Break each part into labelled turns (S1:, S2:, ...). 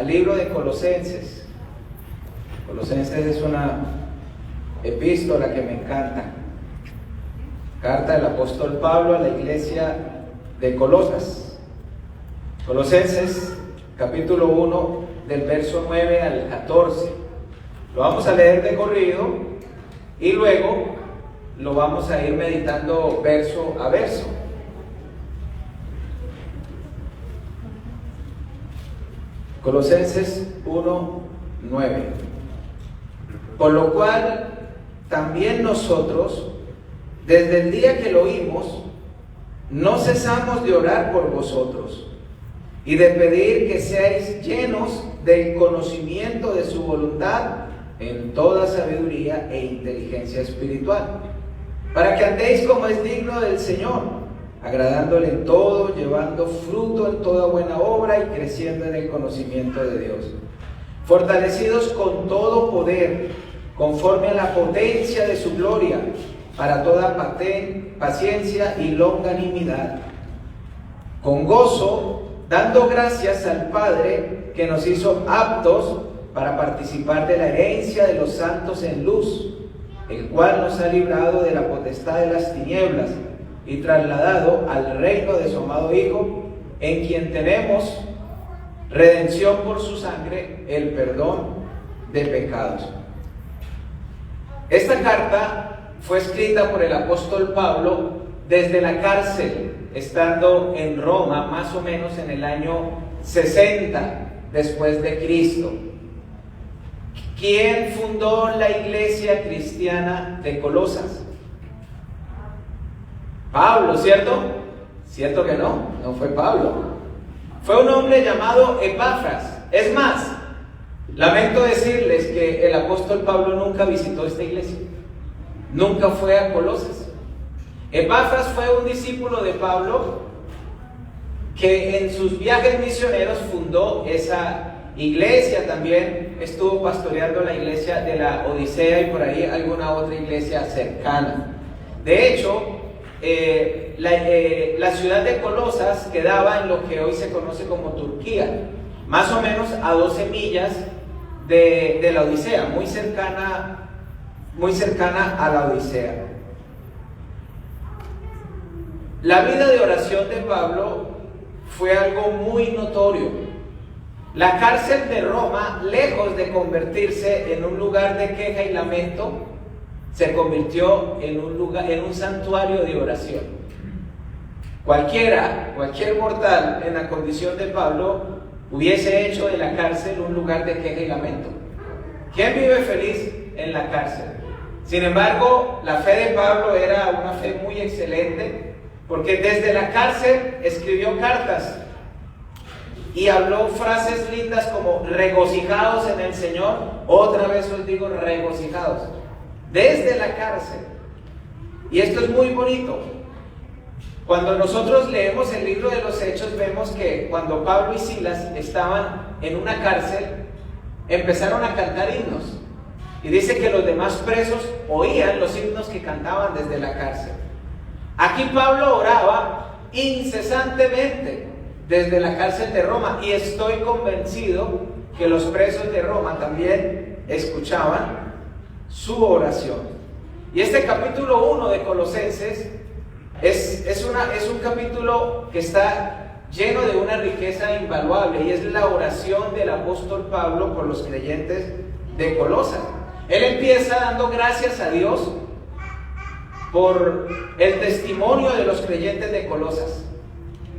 S1: al libro de Colosenses. Colosenses es una epístola que me encanta. Carta del apóstol Pablo a la iglesia de Colosas. Colosenses, capítulo 1, del verso 9 al 14. Lo vamos a leer de corrido y luego lo vamos a ir meditando verso a verso. Colosenses 1, 9. Por lo cual también nosotros, desde el día que lo oímos, no cesamos de orar por vosotros y de pedir que seáis llenos del conocimiento de su voluntad en toda sabiduría e inteligencia espiritual, para que andéis como es digno del Señor, agradándole en todo, llevando fruto en toda buena obra y creciendo en el conocimiento de Dios, fortalecidos con todo poder, conforme a la potencia de su gloria, para toda paciencia y longanimidad, con gozo, dando gracias al Padre que nos hizo aptos para participar de la herencia de los santos en luz, el cual nos ha librado de la potestad de las tinieblas y trasladado al reino de su amado Hijo, en quien tenemos redención por su sangre, el perdón de pecados. Esta carta fue escrita por el apóstol Pablo desde la cárcel, estando en Roma más o menos en el año 60 después de Cristo. ¿Quién fundó la iglesia cristiana de Colosas? Pablo, ¿cierto? ¿Cierto que no? No fue Pablo. Fue un hombre llamado Epafras. Es más, lamento decirles que el apóstol Pablo nunca visitó esta iglesia. Nunca fue a Colosas. Epafras fue un discípulo de Pablo que en sus viajes misioneros fundó esa iglesia. También estuvo pastoreando la iglesia de la Odisea y por ahí alguna otra iglesia cercana. De hecho, la ciudad de Colosas quedaba en lo que hoy se conoce como Turquía, más o menos a 12 millas de la Odisea, muy cercana a la Odisea. La vida de oración de Pablo fue algo muy notorio. La cárcel de Roma, lejos de convertirse en un lugar de queja y lamento, se convirtió en un santuario de oración. Cualquier mortal en la condición de Pablo hubiese hecho de la cárcel un lugar de queja y lamento. ¿Quién vive feliz en la cárcel? Sin embargo, la fe de Pablo era una fe muy excelente, porque desde la cárcel escribió cartas y habló frases lindas como regocijados en el Señor. Otra vez os digo regocijados, desde la cárcel. Y esto es muy bonito. Cuando nosotros leemos el libro de los Hechos, vemos que cuando Pablo y Silas estaban en una cárcel, empezaron a cantar himnos. Y dice que los demás presos oían los himnos que cantaban desde la cárcel. Aquí Pablo oraba incesantemente desde la cárcel de Roma, y estoy convencido que los presos de Roma también escuchaban su oración. Y este capítulo 1 de Colosenses es un capítulo que está lleno de una riqueza invaluable, y es la oración del apóstol Pablo por los creyentes de Colosas. Él empieza dando gracias a Dios por el testimonio de los creyentes de Colosas,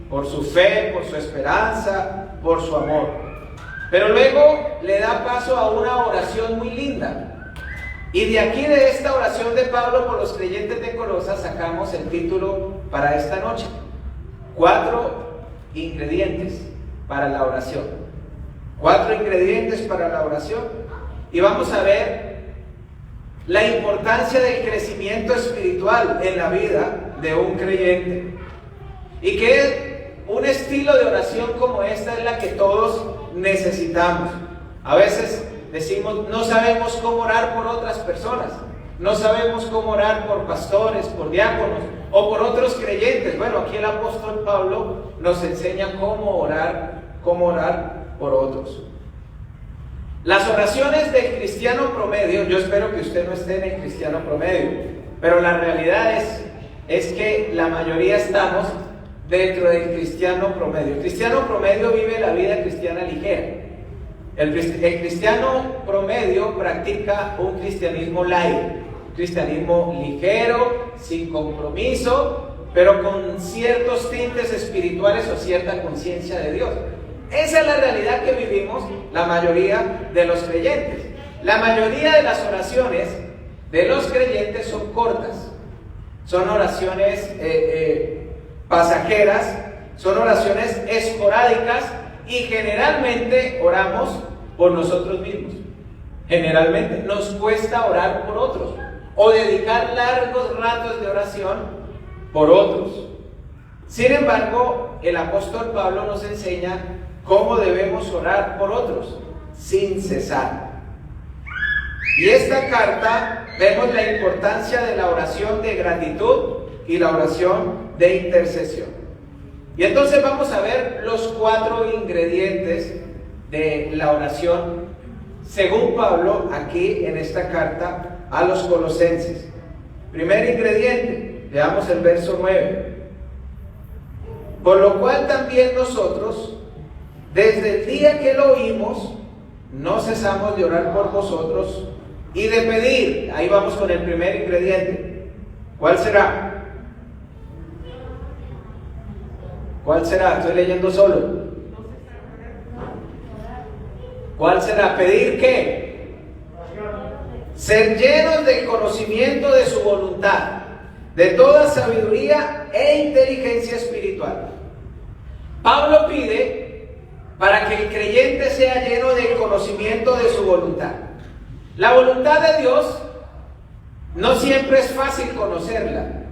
S1: por su fe, por su esperanza, por su amor. Pero luego le da paso a una oración muy linda. Y de aquí, de esta oración de Pablo por los creyentes de Colosas, sacamos el título para esta noche: 4 ingredientes para la oración. 4 ingredientes para la oración. Y vamos a ver la importancia del crecimiento espiritual en la vida de un creyente, y que un estilo de oración como esta es la que todos necesitamos. A veces decimos, no sabemos cómo orar por otras personas, no sabemos cómo orar por pastores, por diáconos o por otros creyentes. Bueno, aquí el apóstol Pablo nos enseña cómo orar por otros. Las oraciones del cristiano promedio, yo espero que usted no esté en el cristiano promedio, pero la realidad es que la mayoría estamos dentro del cristiano promedio. El cristiano promedio vive la vida cristiana ligera. El cristiano promedio practica un cristianismo light, un cristianismo ligero, sin compromiso, pero con ciertos tintes espirituales o cierta conciencia de Dios. Esa es la realidad que vivimos la mayoría de los creyentes. La mayoría de las oraciones de los creyentes son cortas, son oraciones pasajeras, son oraciones esporádicas y generalmente oramos por nosotros mismos. Generalmente nos cuesta orar por otros o dedicar largos ratos de oración por otros. Sin embargo, el apóstol Pablo nos enseña cómo debemos orar por otros sin cesar. Y esta carta vemos la importancia de la oración de gratitud y la oración de intercesión. Y entonces vamos a ver los 4 ingredientes de la oración según Pablo aquí en esta carta a los colosenses. Primer ingrediente, veamos el verso 9. Por lo cual también nosotros, desde el día que lo oímos, no cesamos de orar por vosotros y de pedir. Ahí vamos con el primer ingrediente. ¿Cuál será? ¿Cuál será? Estoy leyendo solo. ¿Cuál será? ¿Pedir qué? Ser llenos del conocimiento de su voluntad, de toda sabiduría e inteligencia espiritual. Pablo pide para que el creyente sea lleno del conocimiento de su voluntad. La voluntad de Dios no siempre es fácil conocerla,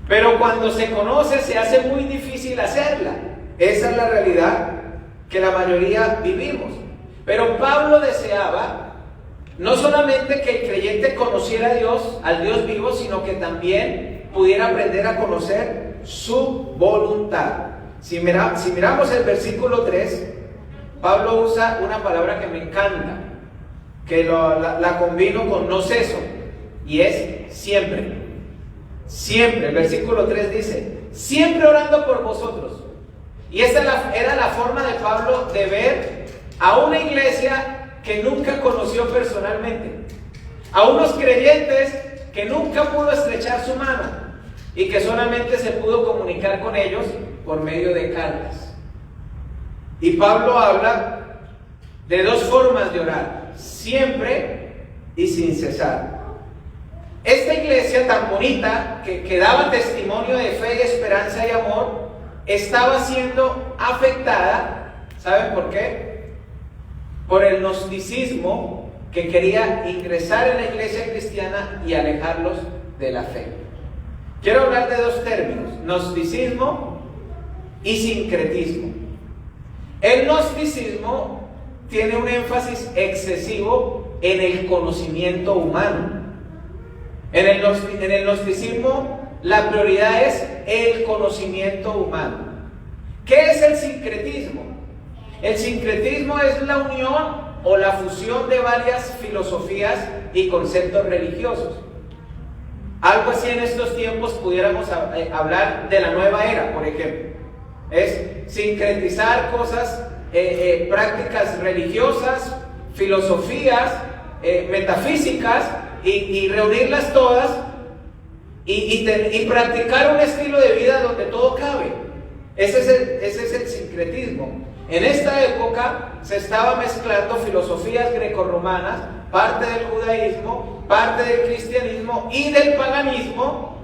S1: pero cuando se conoce se hace muy difícil hacerla. Esa es la realidad que la mayoría vivimos. Pero Pablo deseaba no solamente que el creyente conociera a Dios, al Dios vivo, sino que también pudiera aprender a conocer su voluntad. Si miramos el versículo 3, Pablo usa una palabra que me encanta, que la combino con no ceso, y es siempre. Siempre. El versículo 3 dice, siempre orando por vosotros. Y esa era la forma de Pablo de ver a una iglesia que nunca conoció personalmente, a unos creyentes que nunca pudo estrechar su mano y que solamente se pudo comunicar con ellos por medio de cartas. Y Pablo habla de 2 formas de orar, siempre y sin cesar. Esta iglesia tan bonita, que daba testimonio de fe, esperanza y amor, estaba siendo afectada, ¿saben por qué? Por el gnosticismo que quería ingresar en la iglesia cristiana y alejarlos de la fe. Quiero hablar de 2 términos, gnosticismo y sincretismo. El gnosticismo tiene un énfasis excesivo en el conocimiento humano. En el gnosticismo la prioridad es el conocimiento humano. ¿Qué es el sincretismo? El sincretismo es la unión o la fusión de varias filosofías y conceptos religiosos. Algo así en estos tiempos pudiéramos hablar de la nueva era, por ejemplo. Es sincretizar cosas, prácticas religiosas, filosofías, metafísicas y reunirlas todas y practicar un estilo de vida donde todo cabe. Ese es el sincretismo. En esta época se estaba mezclando filosofías grecorromanas, parte del judaísmo, parte del cristianismo y del paganismo,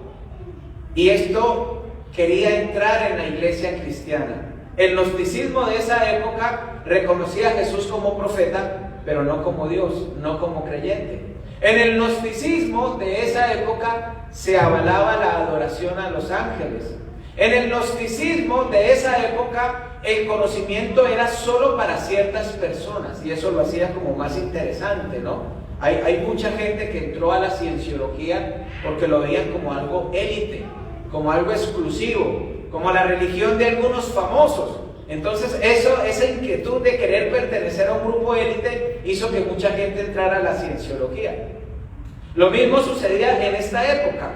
S1: y esto quería entrar en la iglesia cristiana. El gnosticismo de esa época reconocía a Jesús como profeta, pero no como Dios, no como creyente. En el gnosticismo de esa época se avalaba la adoración a los ángeles. En el gnosticismo de esa época el conocimiento era solo para ciertas personas, y eso lo hacía como más interesante, ¿no? Hay mucha gente que entró a la cienciología porque lo veían como algo élite, como algo exclusivo, como la religión de algunos famosos. Entonces esa inquietud de querer pertenecer a un grupo élite hizo que mucha gente entrara a la cienciología. Lo mismo sucedía en esta época.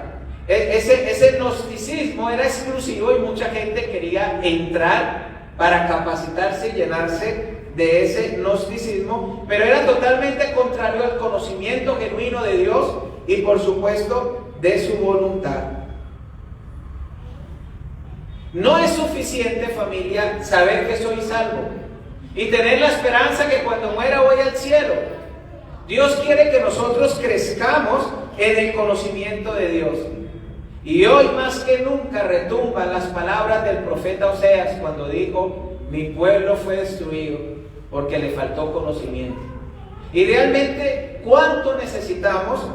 S1: Ese gnosticismo era exclusivo y mucha gente quería entrar para capacitarse y llenarse de ese gnosticismo, pero era totalmente contrario al conocimiento genuino de Dios y por supuesto de su voluntad. No es suficiente, familia, saber que soy salvo y tener la esperanza que cuando muera voy al cielo. Dios quiere que nosotros crezcamos en el conocimiento de Dios. Y hoy más que nunca retumban las palabras del profeta Oseas cuando dijo: mi pueblo fue destruido porque le faltó conocimiento. Y realmente, ¿cuánto necesitamos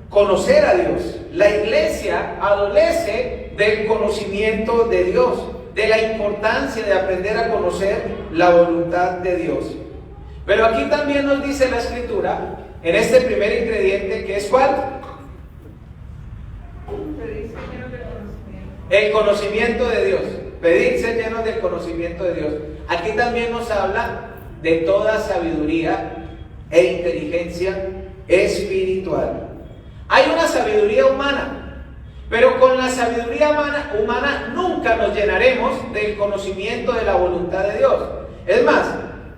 S1: conocer a Dios? La iglesia adolece del conocimiento de Dios, de la importancia de aprender a conocer la voluntad de Dios. Pero aquí también nos dice la Escritura, en este primer ingrediente, que es ¿cuál? El conocimiento de Dios. Pedir ser llenos del conocimiento de Dios. Aquí también nos habla de toda sabiduría e inteligencia espiritual. Hay una sabiduría humana, pero con la sabiduría humana nunca nos llenaremos del conocimiento de la voluntad de Dios. Es más,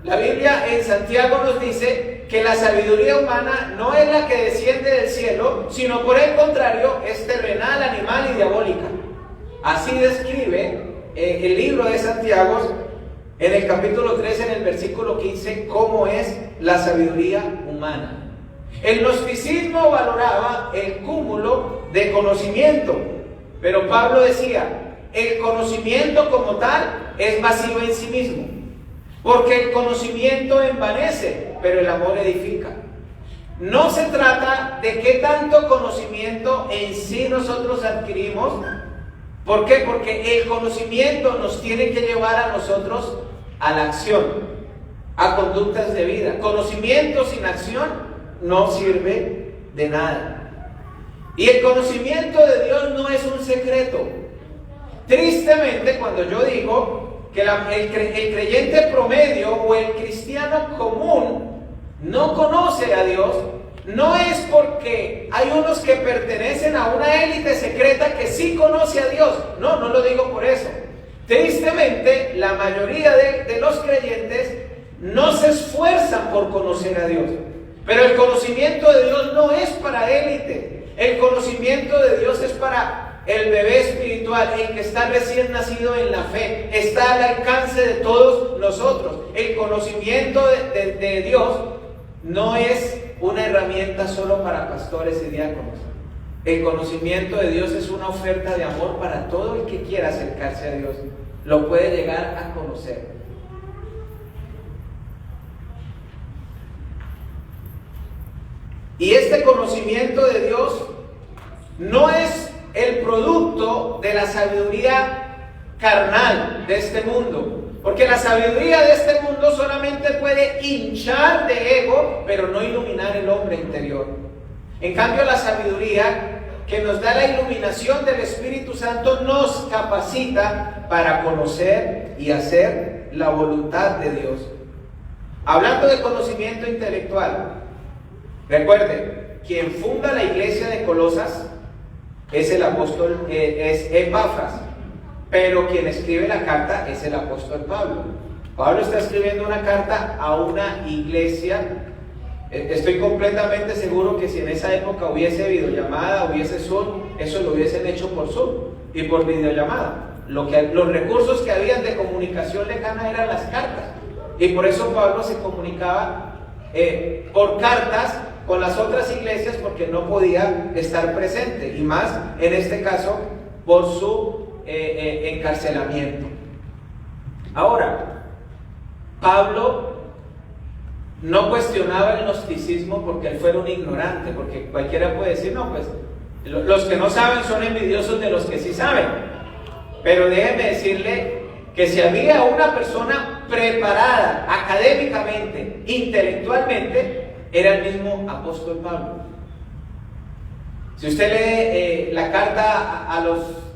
S1: la Biblia en Santiago nos dice que la sabiduría humana no es la que desciende del cielo, sino por el contrario, es terrenal, animal y diabólica. Así describe el libro de Santiago en el capítulo 3, en el versículo 15, cómo es la sabiduría humana. El gnosticismo valoraba el cúmulo de conocimiento, pero Pablo decía: el conocimiento como tal es vacío en sí mismo, porque el conocimiento envanece, pero el amor edifica. No se trata de qué tanto conocimiento en sí nosotros adquirimos. ¿Por qué? Porque el conocimiento nos tiene que llevar a nosotros a la acción, a conductas de vida. Conocimiento sin acción no sirve de nada. Y el conocimiento de Dios no es un secreto. Tristemente, cuando yo digo que el creyente promedio o el cristiano común no conoce a Dios, no es porque hay unos que pertenecen a una élite secreta que sí conoce a Dios. No lo digo por eso. Tristemente, la mayoría de los creyentes no se esfuerzan por conocer a Dios. Pero el conocimiento de Dios no es para élite. El conocimiento de Dios es para el bebé espiritual, el que está recién nacido en la fe. Está al alcance de todos nosotros. El conocimiento de Dios no es una herramienta solo para pastores y diáconos. El conocimiento de Dios es una oferta de amor para todo el que quiera acercarse a Dios. Lo puede llegar a conocer. Y este conocimiento de Dios no es el producto de la sabiduría carnal de este mundo. Porque la sabiduría de este mundo solamente puede hinchar de ego, pero no iluminar el hombre interior. En cambio, la sabiduría que nos da la iluminación del Espíritu Santo nos capacita para conocer y hacer la voluntad de Dios. Hablando de conocimiento intelectual, recuerden, quien funda la iglesia de Colosas es el apóstol, es Epafras. Pero quien escribe la carta es el apóstol Pablo. Pablo está escribiendo una carta a una iglesia. Estoy completamente seguro que si en esa época hubiese videollamada, hubiese Zoom, eso lo hubiesen hecho por Zoom y por videollamada. Los recursos que habían de comunicación lejana eran las cartas. Y por eso Pablo se comunicaba por cartas con las otras iglesias, porque no podía estar presente. Y más en este caso por su encarcelamiento. Ahora, Pablo no cuestionaba el gnosticismo porque él fuera un ignorante, porque cualquiera puede decir: no, pues los que no saben son envidiosos de los que sí saben. Pero déjeme decirle que si había una persona preparada académicamente, intelectualmente, era el mismo apóstol Pablo. Si usted lee la carta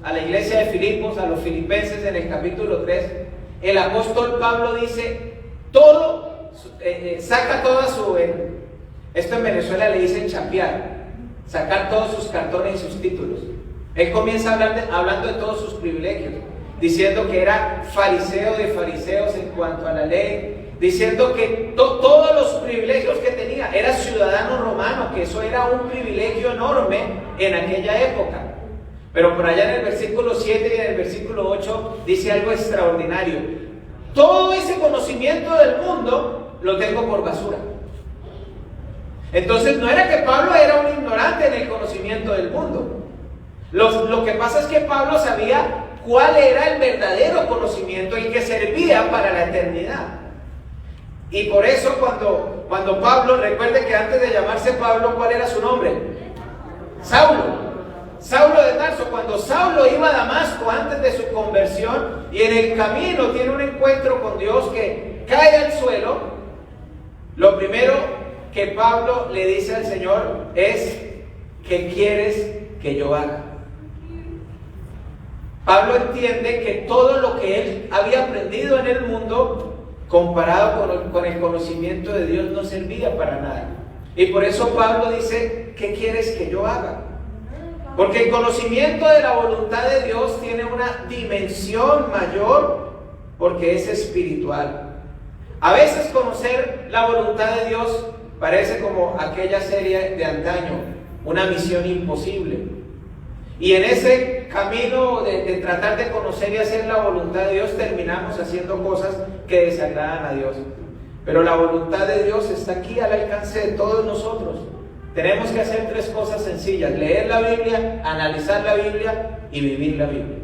S1: a la iglesia de Filipos, a los filipenses, en el capítulo 3, el apóstol Pablo dice, todo, saca toda su, esto en Venezuela le dicen chapear, sacar todos sus cartones y sus títulos. Él comienza hablando de todos sus privilegios, diciendo que era fariseo de fariseos en cuanto a la ley, diciendo que todos los privilegios que tenía, era ciudadano romano, que eso era un privilegio enorme en aquella época. Pero por allá en el versículo 7 y en el versículo 8 dice algo extraordinario: todo ese conocimiento del mundo lo tengo por basura. Entonces no era que Pablo era un ignorante en el conocimiento del mundo. Lo que pasa es que Pablo sabía cuál era el verdadero conocimiento, el que servía para la eternidad. Y por eso cuando Pablo, recuerde que antes de llamarse Pablo, ¿cuál era su nombre? Saulo de Tarso. Cuando Saulo iba a Damasco antes de su conversión y en el camino tiene un encuentro con Dios que cae al suelo, lo primero que Pablo le dice al Señor es: ¿qué quieres que yo haga? Pablo entiende que todo lo que él había aprendido en el mundo, comparado con el conocimiento de Dios, no servía para nada. Y por eso Pablo dice: ¿qué quieres que yo haga? Porque el conocimiento de la voluntad de Dios tiene una dimensión mayor, porque es espiritual. A veces conocer la voluntad de Dios parece como aquella serie de antaño, una misión imposible. Y en ese camino de tratar de conocer y hacer la voluntad de Dios, terminamos haciendo cosas que desagradan a Dios. Pero la voluntad de Dios está aquí al alcance de todos nosotros. Tenemos que hacer tres cosas sencillas: leer la Biblia, analizar la Biblia y vivir la Biblia.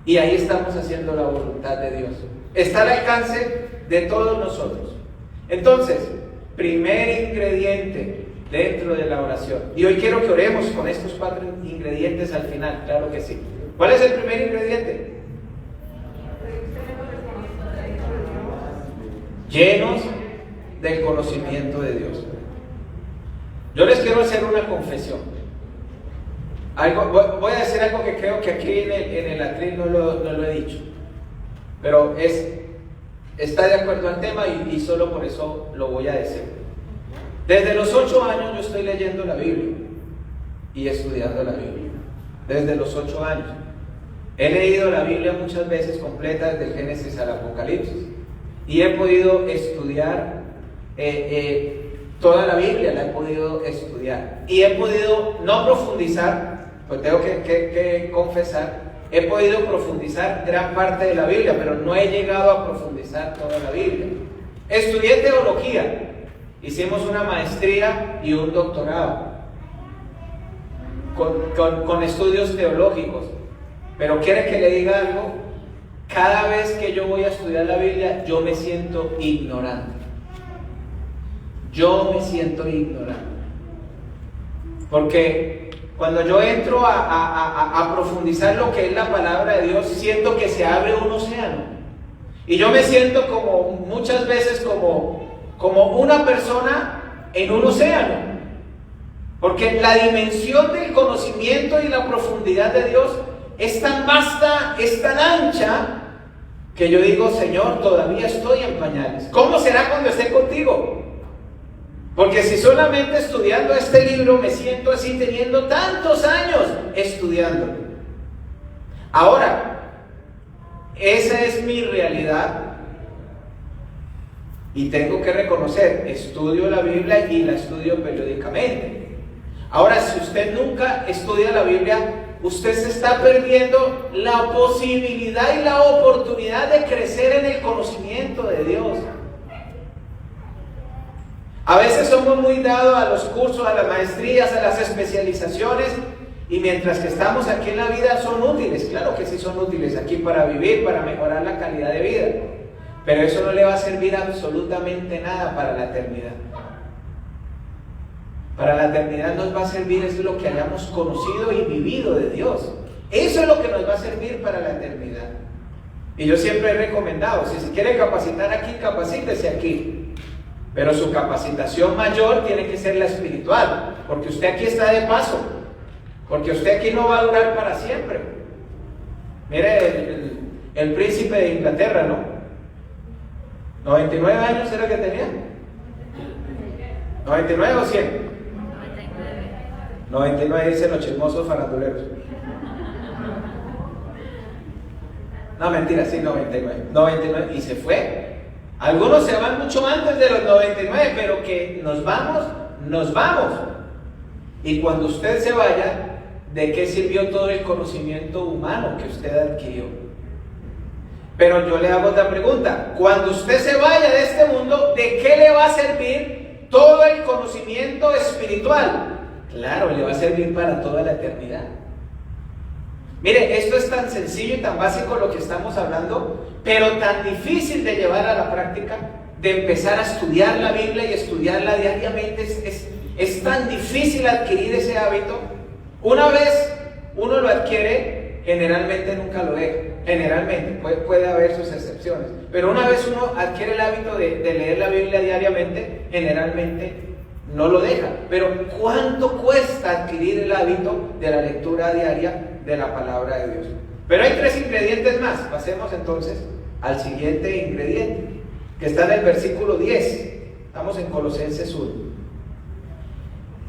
S1: Y ahí estamos haciendo la voluntad de Dios. Está al alcance de todos nosotros. Entonces, primer ingrediente dentro de la oración. Y hoy quiero que oremos con estos 4 ingredientes al final, claro que sí. ¿Cuál es el primer ingrediente? Llenos del conocimiento de Dios. Yo les quiero hacer una confesión. Voy a decir algo que creo que aquí en el atril no lo he dicho, pero está de acuerdo al tema y solo por eso lo voy a decir. Desde los 8 años yo estoy leyendo la Biblia y estudiando la Biblia. Desde los 8 años. He leído la Biblia muchas veces completa, desde el Génesis al Apocalipsis. Y he podido estudiar toda la Biblia, la he podido estudiar. Y he podido no profundizar, pues tengo que confesar, he podido profundizar gran parte de la Biblia, pero no he llegado a profundizar toda la Biblia. Estudié teología. Hicimos una maestría y un doctorado con estudios teológicos. Pero quiere que le diga algo: cada vez que yo voy a estudiar la Biblia, yo me siento ignorante. Yo me siento ignorante. Porque cuando yo entro a profundizar lo que es la palabra de Dios, siento que se abre un océano. Y yo me siento como muchas veces como una persona en un océano, porque la dimensión del conocimiento y la profundidad de Dios es tan vasta, es tan ancha, que yo digo: Señor, todavía estoy en pañales. ¿Cómo será cuando esté contigo? Porque si solamente estudiando este libro me siento así, teniendo tantos años estudiando. Ahora, esa es mi realidad. Y tengo que reconocer, estudio la Biblia y la estudio periódicamente. Ahora, si usted nunca estudia la Biblia, usted se está perdiendo la posibilidad y la oportunidad de crecer en el conocimiento de Dios. A veces somos muy dados a los cursos, a las maestrías, a las especializaciones, y mientras que estamos aquí en la vida son útiles. Claro que sí son útiles aquí para vivir, para mejorar la calidad de vida. Pero eso no le va a servir absolutamente nada para la eternidad. Para la eternidad nos va a servir es lo que hayamos conocido y vivido de Dios. Eso es lo que nos va a servir para la eternidad. Y yo siempre he recomendado, si se quiere capacitar aquí, capacítese aquí. Pero su capacitación mayor tiene que ser la espiritual, porque usted aquí está de paso, porque usted aquí no va a durar para siempre. Mire, el príncipe de Inglaterra, ¿no? 99 años era que tenía. 99 o 100. 99 dicen los chismosos faranduleros. No, mentira, sí, 99. 99 y se fue. Algunos se van mucho antes de los 99, pero que nos vamos, nos vamos. Y cuando usted se vaya, ¿de qué sirvió todo el conocimiento humano que usted adquirió? Pero yo le hago otra pregunta. Cuando usted se vaya de este mundo, ¿de qué le va a servir todo el conocimiento espiritual? Claro, le va a servir para toda la eternidad. Mire, esto es tan sencillo y tan básico lo que estamos hablando, pero tan difícil de llevar a la práctica, de empezar a estudiar la Biblia y estudiarla diariamente. Es tan difícil adquirir ese hábito. Una vez uno lo adquiere, generalmente nunca lo deja. Generalmente, puede haber sus excepciones, pero una vez uno adquiere el hábito de leer la Biblia diariamente, generalmente no lo deja. Pero ¿cuánto cuesta adquirir el hábito de la lectura diaria de la palabra de Dios? Pero hay 3 ingredientes más. Pasemos entonces al siguiente ingrediente, que está en el versículo 10. Estamos en Colosenses 1.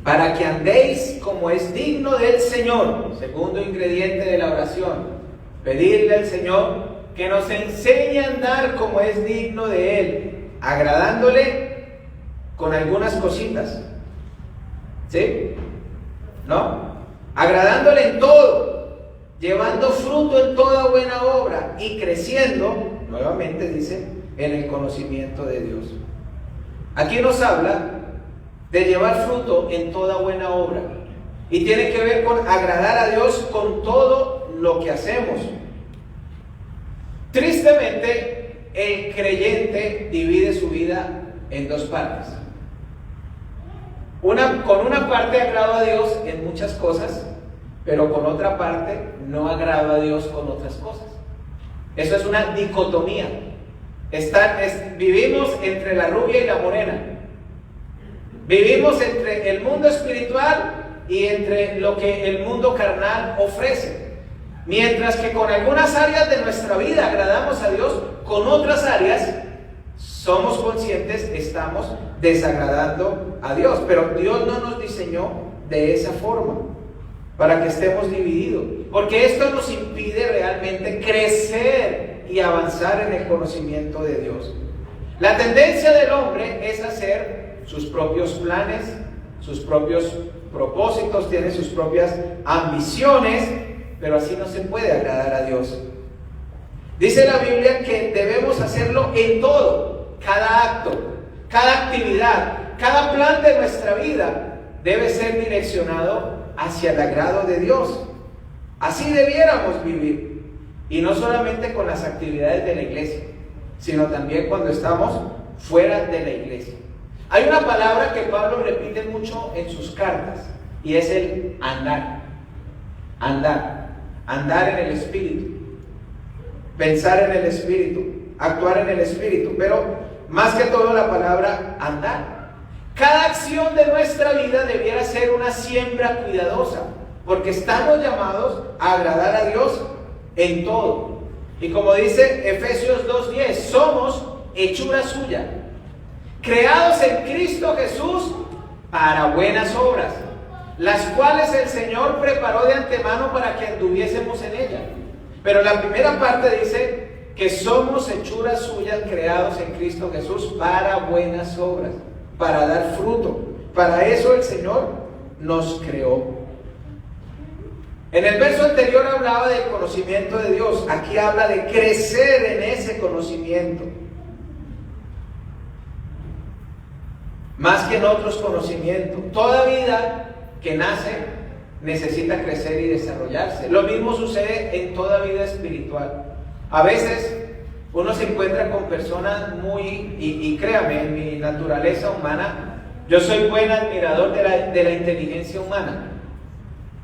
S1: Para que andéis como es digno del Señor. Segundo ingrediente de la oración. Pedirle al Señor que nos enseñe a andar como es digno de Él, agradándole con algunas cositas. ¿Sí? ¿No? Agradándole en todo, llevando fruto en toda buena obra y creciendo, nuevamente dice, en el conocimiento de Dios. Aquí nos habla de llevar fruto en toda buena obra. Y tiene que ver con agradar a Dios con todo lo que hacemos. Tristemente, el creyente divide su vida en 2 partes. Con una parte agrado a Dios en muchas cosas, pero con otra parte no agrado a Dios con otras cosas. Eso es una dicotomía. Vivimos entre la rubia y la morena. Vivimos entre el mundo espiritual y entre lo que el mundo carnal ofrece. Mientras que con algunas áreas de nuestra vida agradamos a Dios, con otras áreas somos conscientes, estamos desagradando a Dios. Pero Dios no nos diseñó de esa forma, para que estemos divididos, porque esto nos impide realmente crecer y avanzar en el conocimiento de Dios. La tendencia del hombre es hacer sus propios planes, sus propios propósitos, tiene sus propias ambiciones, pero así no se puede agradar a Dios. Dice la Biblia que debemos hacerlo en todo, cada acto, cada actividad, cada plan de nuestra vida debe ser direccionado hacia el agrado de Dios. Así debiéramos vivir, y no solamente con las actividades de la iglesia, sino también cuando estamos fuera de la iglesia. Hay una palabra que Pablo repite mucho en sus cartas, y es el andar. Andar en el Espíritu, pensar en el Espíritu, actuar en el Espíritu, pero más que todo la palabra andar. Cada acción de nuestra vida debiera ser una siembra cuidadosa, porque estamos llamados a agradar a Dios en todo. Y como dice Efesios 2:10, somos hechura suya, creados en Cristo Jesús para buenas obras, las cuales el Señor preparó de antemano para que anduviésemos en ella. Pero la primera parte dice que somos hechura suya, creados en Cristo Jesús para buenas obras, para dar fruto. Para eso el Señor nos creó. En el verso anterior hablaba del conocimiento de Dios. Aquí habla de crecer en ese conocimiento. Más que en otros conocimientos. Toda vida que nace necesita crecer y desarrollarse. Lo mismo sucede en toda vida espiritual. A veces uno se encuentra con personas y créame, en mi naturaleza humana, yo soy buen admirador de la inteligencia humana.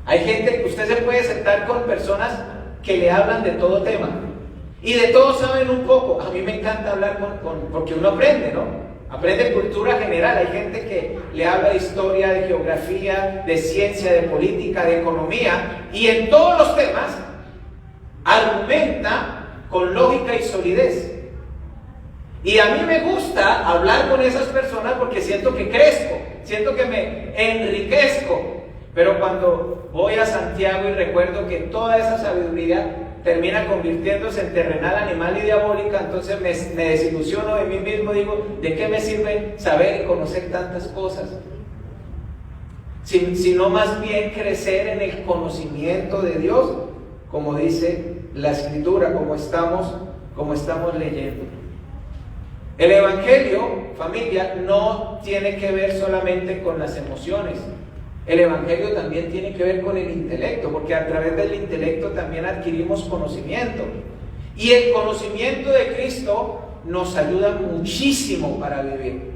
S1: Hay gente que usted se puede sentar con personas que le hablan de todo tema y de todo saben un poco. A mí me encanta hablar porque uno aprende, ¿no? Aprende cultura general. Hay gente que le habla de historia, de geografía, de ciencia, de política, de economía, y en todos los temas argumenta con lógica y solidez. Y a mí me gusta hablar con esas personas porque siento que crezco, siento que me enriquezco. Pero cuando voy a Santiago y recuerdo que toda esa sabiduría termina convirtiéndose en terrenal, animal y diabólica, entonces me desilusiono de mí mismo, digo, ¿de qué me sirve saber y conocer tantas cosas? Sino más bien crecer en el conocimiento de Dios, como dice la Escritura, como estamos leyendo. El Evangelio, familia, no tiene que ver solamente con las emociones. El Evangelio también tiene que ver con el intelecto, porque a través del intelecto también adquirimos conocimiento. Y el conocimiento de Cristo nos ayuda muchísimo para vivir.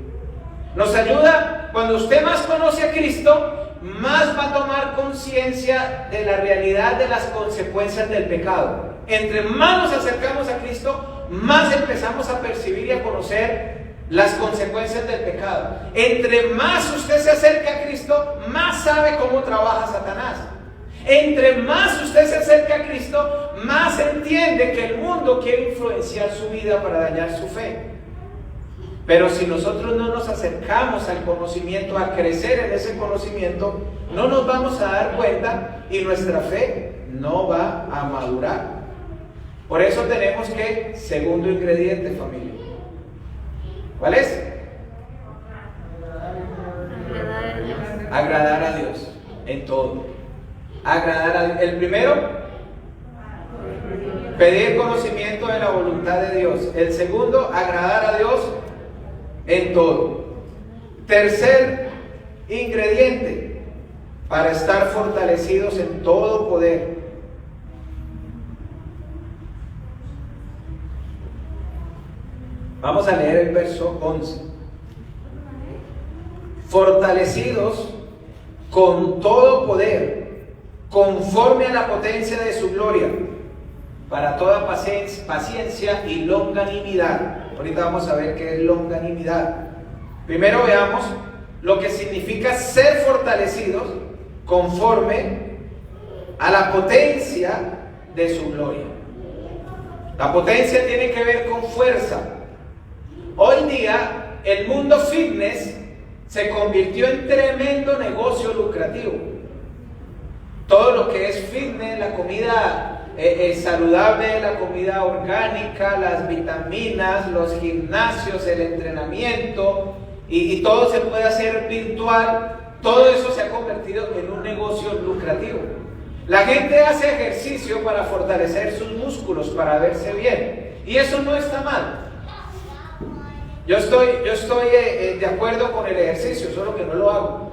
S1: Nos ayuda, cuando usted más conoce a Cristo, más va a tomar conciencia de la realidad de las consecuencias del pecado. Entre más nos acercamos a Cristo, más empezamos a percibir y a conocer las consecuencias del pecado. Entre más usted se acerca a Cristo, más sabe cómo trabaja Satanás. Entre más usted se acerca a Cristo, más entiende que el mundo quiere influenciar su vida para dañar su fe. Pero si nosotros no nos acercamos al conocimiento, a crecer en ese conocimiento, no nos vamos a dar cuenta y nuestra fe no va a madurar. Por eso tenemos que, segundo ingrediente, familia. ¿Cuál es? Agradar a Dios en todo. Agradar a Dios. El primero, pedir conocimiento de la voluntad de Dios. El segundo, agradar a Dios en todo. Tercer ingrediente, para estar fortalecidos en todo poder. Vamos a leer el verso 11. Fortalecidos con todo poder, conforme a la potencia de su gloria, para toda paciencia y longanimidad. Ahorita vamos a ver qué es longanimidad. Primero veamos lo que significa ser fortalecidos conforme a la potencia de su gloria. La potencia tiene que ver con fuerza. Hoy día el mundo fitness se convirtió en tremendo negocio lucrativo. Todo lo que es fitness, la comida saludable, la comida orgánica, las vitaminas, los gimnasios, el entrenamiento y todo se puede hacer virtual. Todo eso se ha convertido en un negocio lucrativo. La gente hace ejercicio para fortalecer sus músculos, para verse bien, y eso no está mal. Yo estoy de acuerdo con el ejercicio, solo que no lo hago.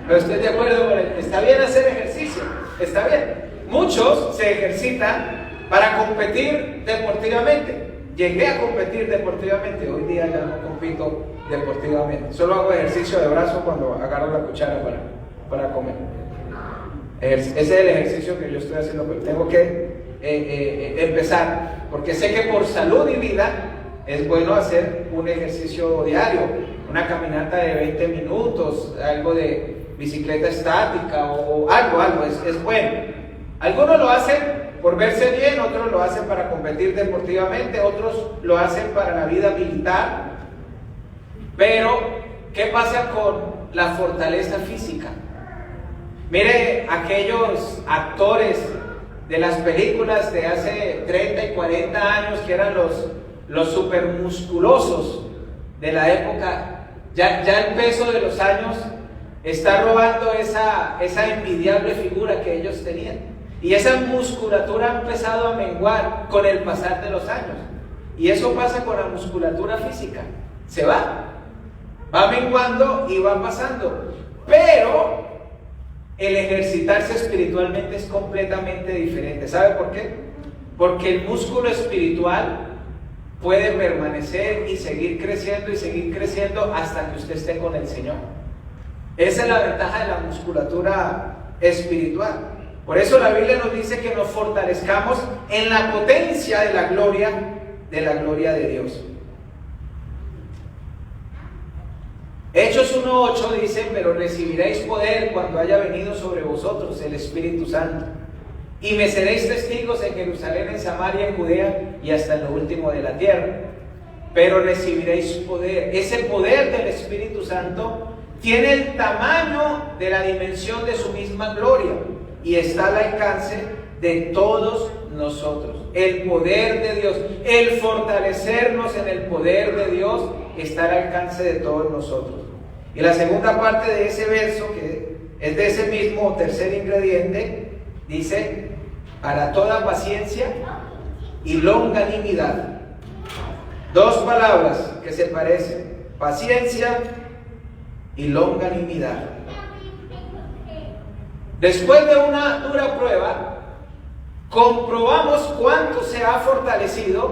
S1: Pero estoy de acuerdo con él. Está bien hacer ejercicio, está bien. Muchos se ejercitan para competir deportivamente. Llegué a competir deportivamente, hoy día ya no compito deportivamente. Solo hago ejercicio de brazo cuando agarro la cuchara para comer. Ese es el ejercicio que yo estoy haciendo, pero tengo que empezar, porque sé que por salud y vida es bueno hacer un ejercicio diario, una caminata de 20 minutos, algo de bicicleta estática o algo, es bueno. Algunos lo hacen por verse bien, otros lo hacen para competir deportivamente, otros lo hacen para la vida militar. Pero, ¿qué pasa con la fortaleza física? Mire, aquellos actores de las películas de hace 30 y 40 años que eran los supermusculosos de la época, ya el peso de los años está robando esa envidiable figura que ellos tenían. Y esa musculatura ha empezado a menguar con el pasar de los años. Y eso pasa con la musculatura física. Se va menguando y va pasando. Pero el ejercitarse espiritualmente es completamente diferente. ¿Sabe por qué? Porque el músculo espiritual puede permanecer y seguir creciendo hasta que usted esté con el Señor. Esa es la ventaja de la musculatura espiritual. Por eso la Biblia nos dice que nos fortalezcamos en la potencia de la gloria de Dios. Hechos 1:8 dice: pero recibiréis poder cuando haya venido sobre vosotros el Espíritu Santo, y me seréis testigos en Jerusalén, en Samaria, en Judea y hasta en lo último de la tierra. Pero recibiréis poder. Ese poder del Espíritu Santo tiene el tamaño de la dimensión de su misma gloria y está al alcance de todos nosotros. El poder de Dios, el fortalecernos en el poder de Dios está al alcance de todos nosotros. Y la segunda parte de ese verso, que es de ese mismo tercer ingrediente, dice: para toda paciencia y longanimidad. Dos palabras que se parecen: paciencia y longanimidad. Después de una dura prueba, comprobamos cuánto se ha fortalecido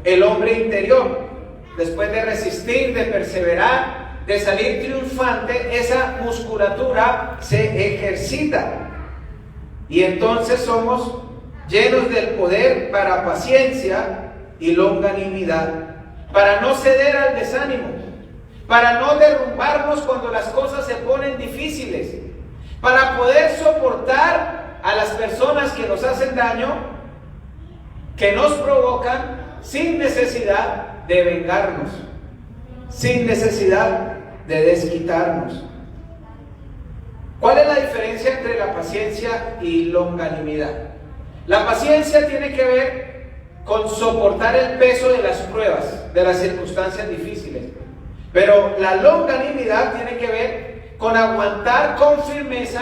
S1: el hombre interior. Después de resistir, de perseverar, de salir triunfante, esa musculatura se ejercita. Y entonces somos llenos del poder para paciencia y longanimidad, para no ceder al desánimo, para no derrumbarnos cuando las cosas se ponen difíciles, para poder soportar a las personas que nos hacen daño, que nos provocan, sin necesidad de vengarnos, sin necesidad de desquitarnos. ¿Cuál es la diferencia entre la paciencia y longanimidad? La paciencia tiene que ver con soportar el peso de las pruebas, de las circunstancias difíciles. Pero la longanimidad tiene que ver con aguantar con firmeza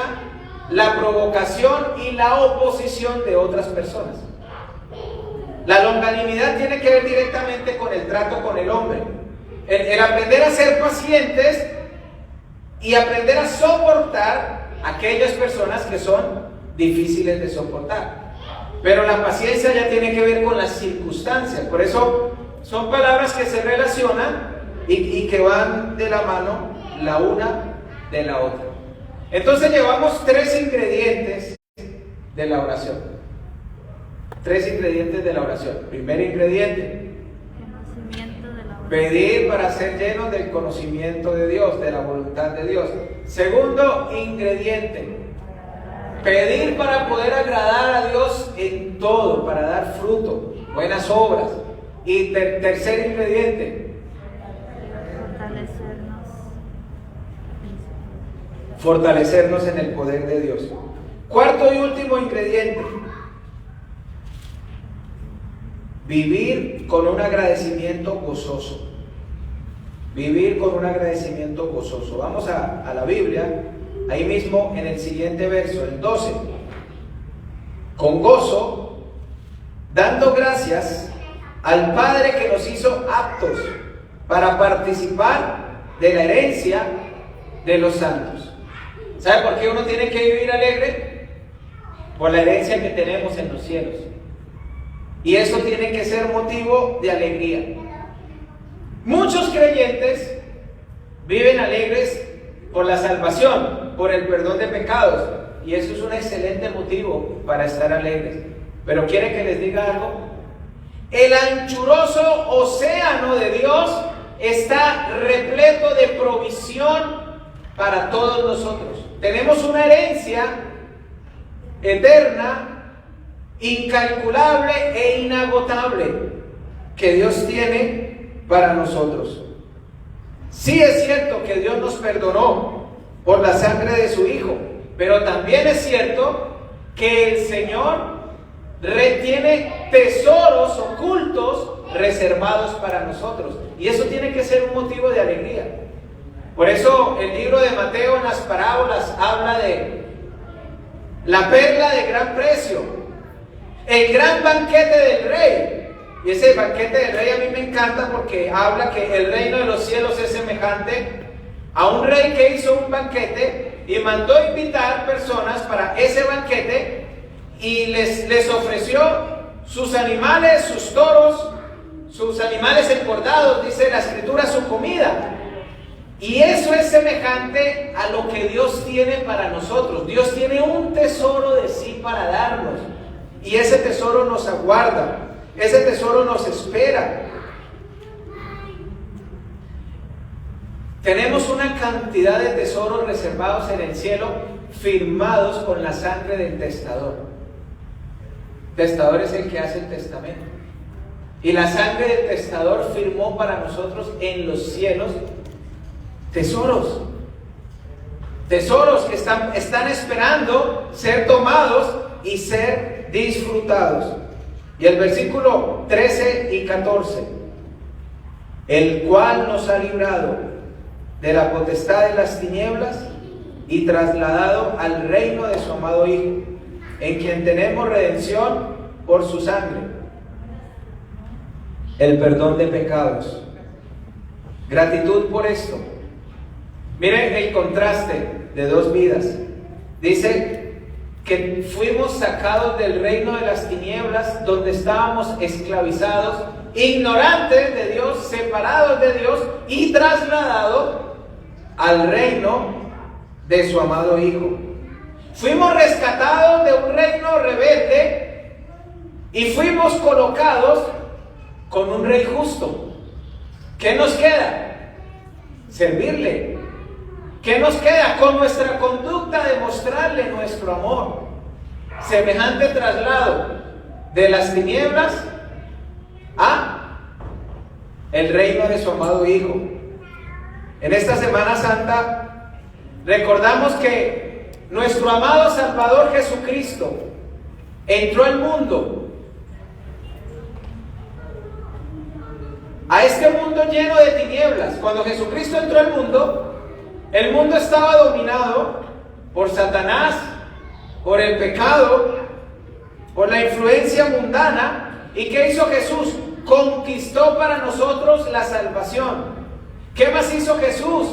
S1: la provocación y la oposición de otras personas. La longanimidad tiene que ver directamente con el trato con el hombre. El aprender a ser pacientes y aprender a soportar aquellas personas que son difíciles de soportar. Pero la paciencia ya tiene que ver con las circunstancias. Por eso son palabras que se relacionan y que van de la mano la una de la otra. Entonces llevamos tres ingredientes de la oración. Tres ingredientes de la oración. Primer ingrediente: pedir para ser llenos del conocimiento de Dios, de la voluntad de Dios. Segundo ingrediente: pedir para poder agradar a Dios en todo, para dar fruto, buenas obras. Y tercer ingrediente: fortalecernos en el poder de Dios. Cuarto y último ingrediente: vivir con un agradecimiento gozoso. Vivir con un agradecimiento gozoso. Vamos a la Biblia, ahí mismo en el siguiente verso, el 12. Con gozo, dando gracias al Padre que nos hizo aptos para participar de la herencia de los santos. ¿Sabe por qué uno tiene que vivir alegre? Por la herencia que tenemos en los cielos. Y eso tiene que ser motivo de alegría. Muchos creyentes viven alegres por la salvación, por el perdón de pecados. Y eso es un excelente motivo para estar alegres. Pero ¿quieren que les diga algo? El anchuroso océano de Dios está repleto de provisión para todos nosotros. Tenemos una herencia eterna, incalculable e inagotable que Dios tiene para nosotros. Sí es cierto que Dios nos perdonó por la sangre de su Hijo, pero también es cierto que el Señor retiene tesoros ocultos reservados para nosotros, y eso tiene que ser un motivo de alegría. Por eso el libro de Mateo en las parábolas habla de la perla de gran precio, el gran banquete del rey. Y ese banquete del rey a mí me encanta porque habla que el reino de los cielos es semejante a un rey que hizo un banquete y mandó invitar personas para ese banquete y les ofreció sus animales, sus toros, sus animales engordados, dice la escritura, su comida. Y eso es semejante a lo que Dios tiene para nosotros. Dios tiene un tesoro de sí para darnos. Y ese tesoro nos aguarda. Ese tesoro nos espera. Tenemos una cantidad de tesoros reservados en el cielo, firmados con la sangre del testador. Testador es el que hace el testamento. Y la sangre del testador firmó para nosotros en los cielos tesoros. Tesoros que están esperando ser tomados y ser disfrutados. Y el versículo 13 y 14. El cual nos ha librado de la potestad de las tinieblas y trasladado al reino de su amado Hijo, en quien tenemos redención por su sangre, el perdón de pecados. Gratitud por esto. Miren el contraste de dos vidas. Dice que fuimos sacados del reino de las tinieblas, donde estábamos esclavizados, ignorantes de Dios, separados de Dios, y trasladados al reino de su amado Hijo. Fuimos rescatados de un reino rebelde y fuimos colocados con un rey justo. ¿Qué nos queda? Servirle. ¿Qué nos queda? Con nuestra conducta demostrarle nuestro amor. Semejante traslado de las tinieblas a el reino de su amado Hijo. En esta Semana Santa recordamos que nuestro amado Salvador Jesucristo entró al mundo, a este mundo lleno de tinieblas. Cuando Jesucristo entró al mundo, el mundo estaba dominado por Satanás, por el pecado, por la influencia mundana. ¿Y qué hizo Jesús? Conquistó para nosotros la salvación. ¿Qué más hizo Jesús?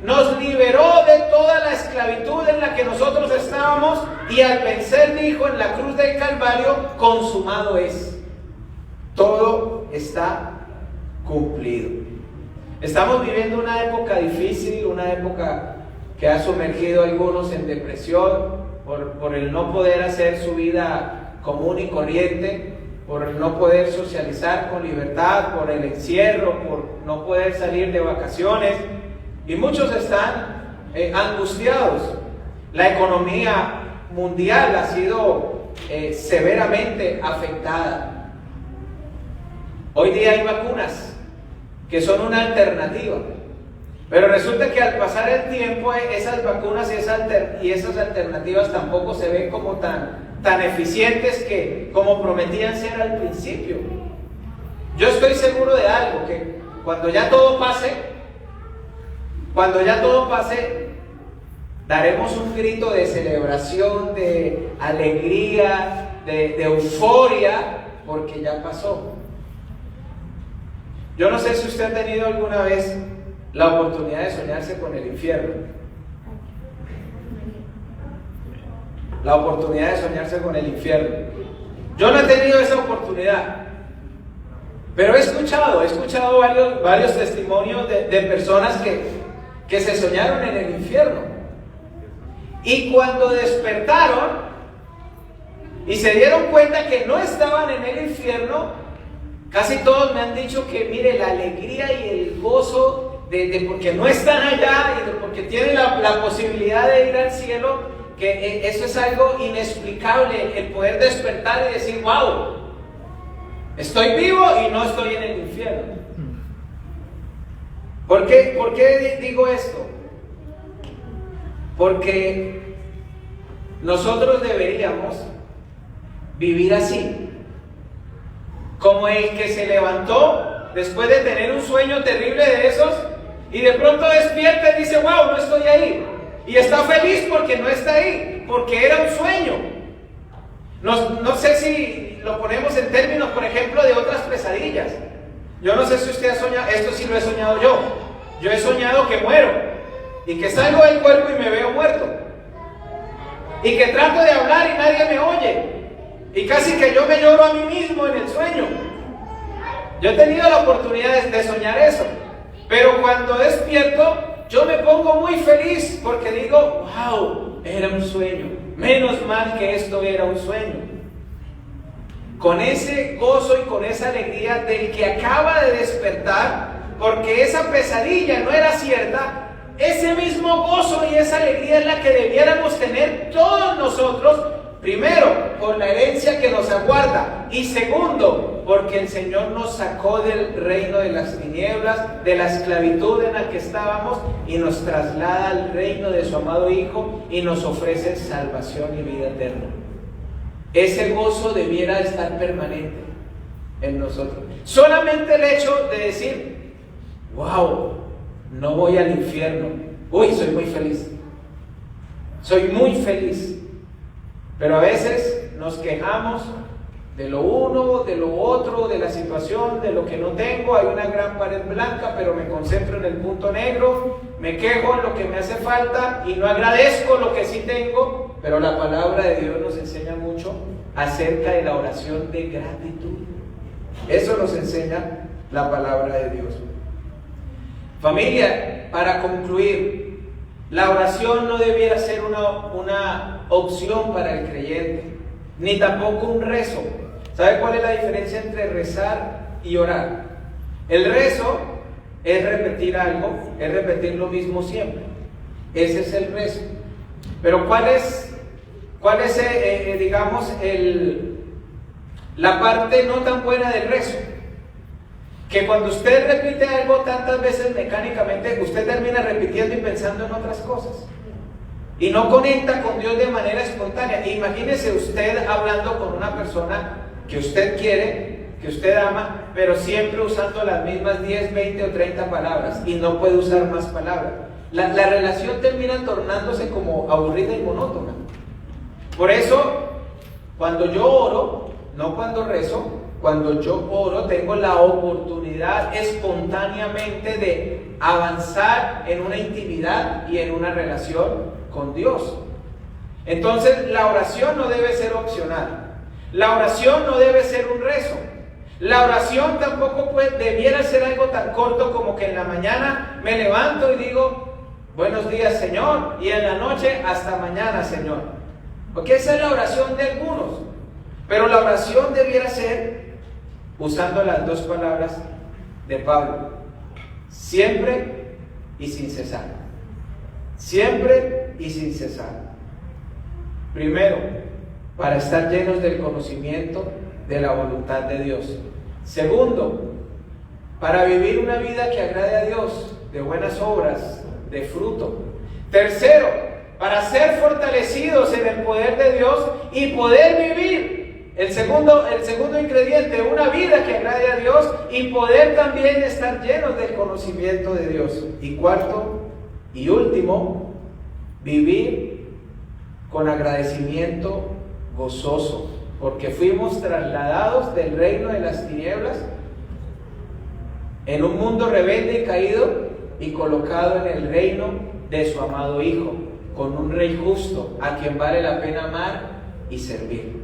S1: Nos liberó de toda la esclavitud en la que nosotros estábamos, y al vencer dijo en la cruz del Calvario: consumado es. Todo está cumplido. Estamos viviendo una época difícil, una época que ha sumergido a algunos en depresión por el no poder hacer su vida común y corriente, por el no poder socializar con libertad, por el encierro, por no poder salir de vacaciones, y muchos están angustiados. La economía mundial ha sido severamente afectada. Hoy día hay vacunas que son una alternativa, pero resulta que al pasar el tiempo esas vacunas y esas alternativas tampoco se ven como tan eficientes como prometían ser al principio. Yo estoy seguro de algo, que cuando ya todo pase, daremos un grito de celebración, de alegría, de euforia, porque ya pasó. Yo no sé si usted ha tenido alguna vez la oportunidad de soñarse con el infierno. La oportunidad de soñarse con el infierno. Yo no he tenido esa oportunidad, pero he escuchado varios testimonios de personas que se soñaron en el infierno. Y cuando despertaron y se dieron cuenta que no estaban en el infierno, casi todos me han dicho que, mire, la alegría y el gozo de porque no están allá y porque tienen la posibilidad de ir al cielo, que eso es algo inexplicable, el poder despertar y decir: wow, estoy vivo y no estoy en el infierno. ¿Por qué digo esto? Porque nosotros deberíamos vivir así, como el que se levantó después de tener un sueño terrible de esos, y de pronto despierta y dice: wow, no estoy ahí. Y está feliz porque no está ahí, porque era un sueño. No sé si lo ponemos en términos, por ejemplo, de otras pesadillas. Yo no sé si usted ha soñado, esto sí lo he soñado yo. Yo he soñado que muero y que salgo del cuerpo y me veo muerto, y que trato de hablar y nadie me oye, y casi que yo me lloro a mí mismo en el sueño. Yo he tenido la oportunidad de soñar eso, pero cuando despierto yo me pongo muy feliz porque digo: wow, era un sueño, menos mal que esto era un sueño. Con ese gozo y con esa alegría del que acaba de despertar, porque esa pesadilla no era cierta, ese mismo gozo y esa alegría es la que debiéramos tener todos nosotros primero, por la herencia que nos aguarda, y segundo, porque el Señor nos sacó del reino de las tinieblas, de la esclavitud en la que estábamos, y nos traslada al reino de su amado Hijo y nos ofrece salvación y vida eterna. Ese gozo debiera estar permanente en nosotros. Solamente el hecho de decir, wow, no voy al infierno, uy, soy muy feliz, soy muy feliz. Pero a veces nos quejamos de lo uno, de lo otro, de la situación, de lo que no tengo. Hay una gran pared blanca, pero me concentro en el punto negro, me quejo en lo que me hace falta y no agradezco lo que sí tengo. Pero la palabra de Dios nos enseña mucho acerca de la oración de gratitud. Eso nos enseña la palabra de Dios. Familia, para concluir, la oración no debiera ser una opción para el creyente, ni tampoco un rezo. ¿Sabe cuál es la diferencia entre rezar y orar? El rezo es repetir algo, es repetir lo mismo siempre. Ese es el rezo. Pero ¿cuál es digamos, la parte no tan buena del rezo? Que cuando usted repite algo tantas veces mecánicamente, usted termina repitiendo y pensando en otras cosas y no conecta con Dios de manera espontánea. Imagínese usted hablando con una persona que usted quiere, que usted ama, pero siempre usando las mismas 10, 20 o 30 palabras y no puede usar más palabras. La relación termina tornándose como aburrida y monótona. Por eso, cuando yo oro, no cuando rezo, cuando yo oro tengo la oportunidad espontáneamente de avanzar en una intimidad y en una relación con Dios. Entonces la oración no debe ser opcional. La oración no debe ser un rezo. La oración tampoco debiera ser algo tan corto como que en la mañana me levanto y digo, buenos días Señor, y en la noche, hasta mañana Señor. Porque esa es la oración de algunos. Pero la oración debiera ser usando las dos palabras de Pablo: siempre y sin cesar. Siempre y sin cesar. Primero, para estar llenos del conocimiento de la voluntad de Dios. Segundo, para vivir una vida que agrade a Dios, de buenas obras, de fruto. Tercero, para ser fortalecidos en el poder de Dios y poder vivir el segundo ingrediente, una vida que agrade a Dios y poder también estar llenos del conocimiento de Dios. Y cuarto y último, vivir con agradecimiento gozoso, porque fuimos trasladados del reino de las tinieblas en un mundo rebelde y caído y colocado en el reino de su amado Hijo, con un Rey justo a quien vale la pena amar y servir.